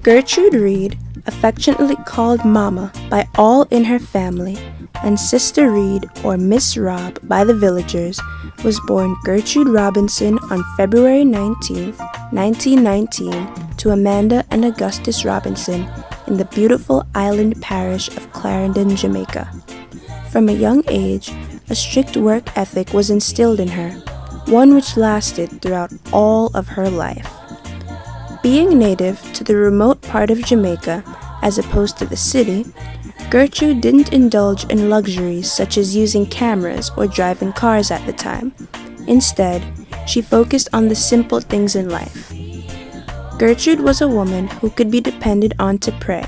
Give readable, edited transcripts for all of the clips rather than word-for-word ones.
Gertrude Reid, affectionately called Mama by all in her family, and Sister Reid or Miss Rob by the villagers, was born Gertrude Robinson on February 19, 1919, to Amanda and Augustus Robinson in the beautiful island parish of Clarendon, Jamaica. From a young age, a strict work ethic was instilled in her, one which lasted throughout all of her life. Being native to the remote part of Jamaica, as opposed to the city, Gertrude didn't indulge in luxuries such as using cameras or driving cars at the time. Instead, she focused on the simple things in life. Gertrude was a woman who could be depended on to pray,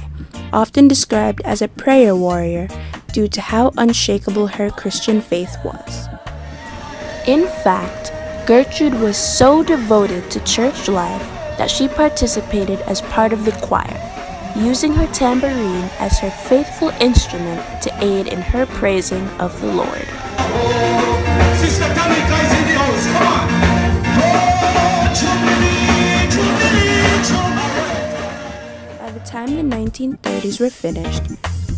often described as a prayer warrior due to how unshakable her Christian faith was. In fact, Gertrude was so devoted to church life that she participated as part of the choir, using her tambourine as her faithful instrument to aid in her praising of the Lord. Sister Tanika is in the house. Come on. By the time the 1930s were finished,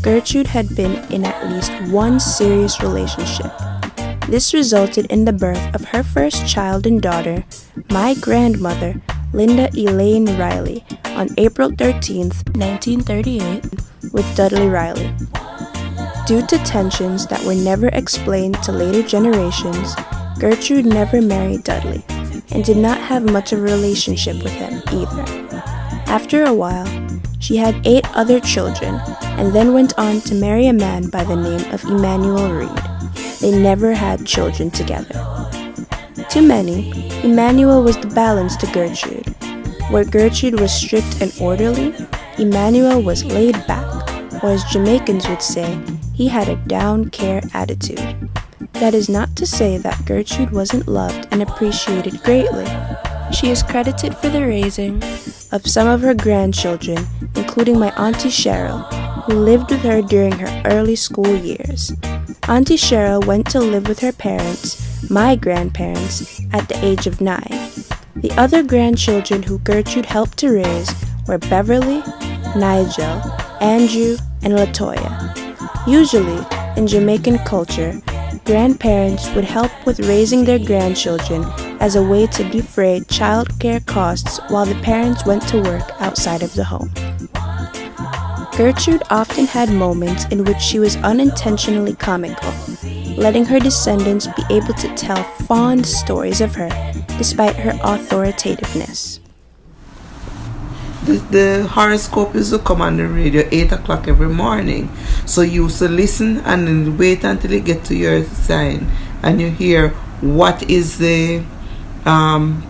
Gertrude had been in at least one serious relationship. This resulted in the birth of her first child and daughter, my grandmother, Linda Elaine Riley, on April 13, 1938, with Dudley Riley. Due to tensions that were never explained to later generations, Gertrude never married Dudley, and did not have much of a relationship with him either. After a while, she had 8 other children, and then went on to marry a man by the name of Emmanuel Reid. They never had children together. To many, Emmanuel was the balance to Gertrude. Where Gertrude was strict and orderly, Emmanuel was laid back, or as Jamaicans would say, he had a down-care attitude. That is not to say that Gertrude wasn't loved and appreciated greatly. She is credited for the raising of some of her grandchildren, including my Auntie Cheryl, who lived with her during her early school years. Auntie Cheryl went to live with her parents, my grandparents, at the age of 9. The other grandchildren who Gertrude helped to raise were Beverly, Nigel, Andrew, and Latoya. Usually, in Jamaican culture, grandparents would help with raising their grandchildren as a way to defray childcare costs while the parents went to work outside of the home. Gertrude often had moments in which she was unintentionally comical, letting her descendants be able to tell fond stories of her despite her authoritativeness. The horoscope used to come on the radio 8 o'clock every morning. So you used to listen and then wait until you get to your sign and you hear what is the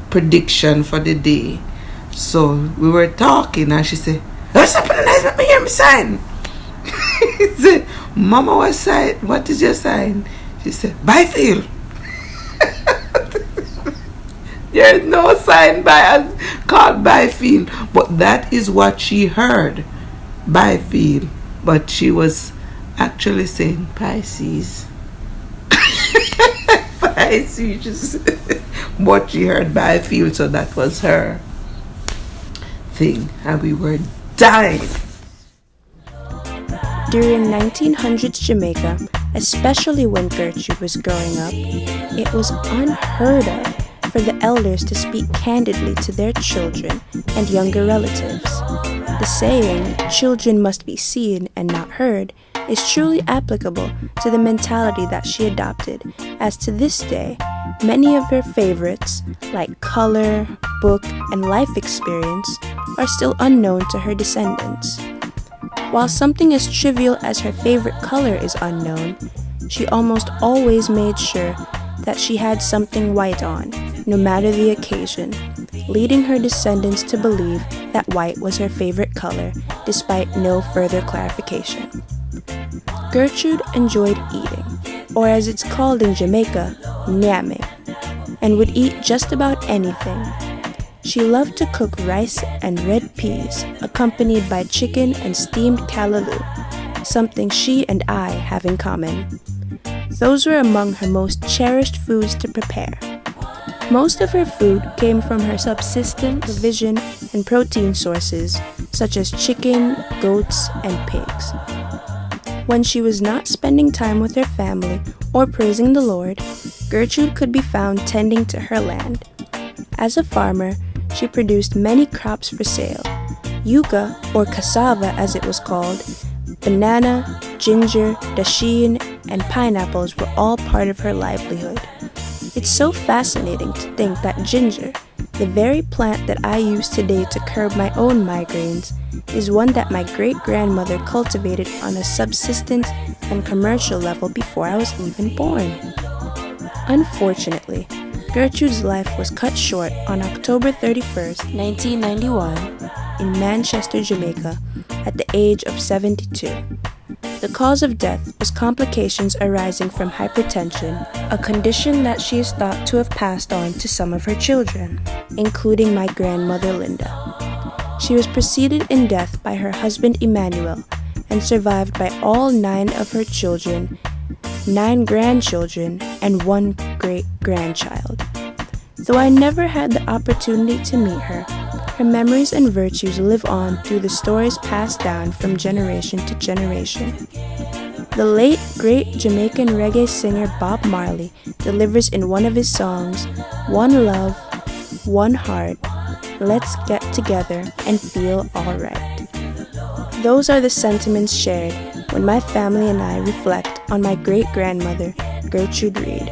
prediction for the day. So we were talking and she said, "What's happening? Let me hear my sign." He said, "Mama, what is your sign?" She said, "Byfield." There is no sign called Byfield, but that is what she heard, Byfield. But she was actually saying Pisces. Pisces. But she heard Byfield, so that was her thing, and we were dying. During 1900s Jamaica, especially when Gertrude was growing up, it was unheard of for the elders to speak candidly to their children and younger relatives. The saying, "children must be seen and not heard," is truly applicable to the mentality that she adopted, as to this day, many of her favorites, like color, book, and life experience, are still unknown to her descendants. While something as trivial as her favorite color is unknown, she almost always made sure that she had something white on, no matter the occasion, leading her descendants to believe that white was her favorite color, despite no further clarification. Gertrude enjoyed eating, or as it's called in Jamaica, nyame, and would eat just about anything. She loved to cook rice and red peas, accompanied by chicken and steamed callaloo, something she and I have in common. Those were among her most cherished foods to prepare. Most of her food came from her subsistence, provision, and protein sources, such as chicken, goats, and pigs. When she was not spending time with her family or praising the Lord, Gertrude could be found tending to her land. As a farmer, she produced many crops for sale. Yucca, or cassava as it was called, banana, ginger, dasheen, and pineapples were all part of her livelihood. It's so fascinating to think that ginger, the very plant that I use today to curb my own migraines, is one that my great-grandmother cultivated on a subsistence and commercial level before I was even born. Unfortunately, Gertrude's life was cut short on October 31st, 1991, in Manchester, Jamaica, at the age of 72. The cause of death was complications arising from hypertension, a condition that she is thought to have passed on to some of her children, including my grandmother Linda. She was preceded in death by her husband Emmanuel and survived by all 9 of her children, 9 grandchildren, and 1 great-grandchild. Though I never had the opportunity to meet her, her memories and virtues live on through the stories passed down from generation to generation. The late, great Jamaican reggae singer Bob Marley delivers in one of his songs, "One love, one heart, let's get together and feel alright." Those are the sentiments shared when my family and I reflect on my great-grandmother, Gertrude Reid.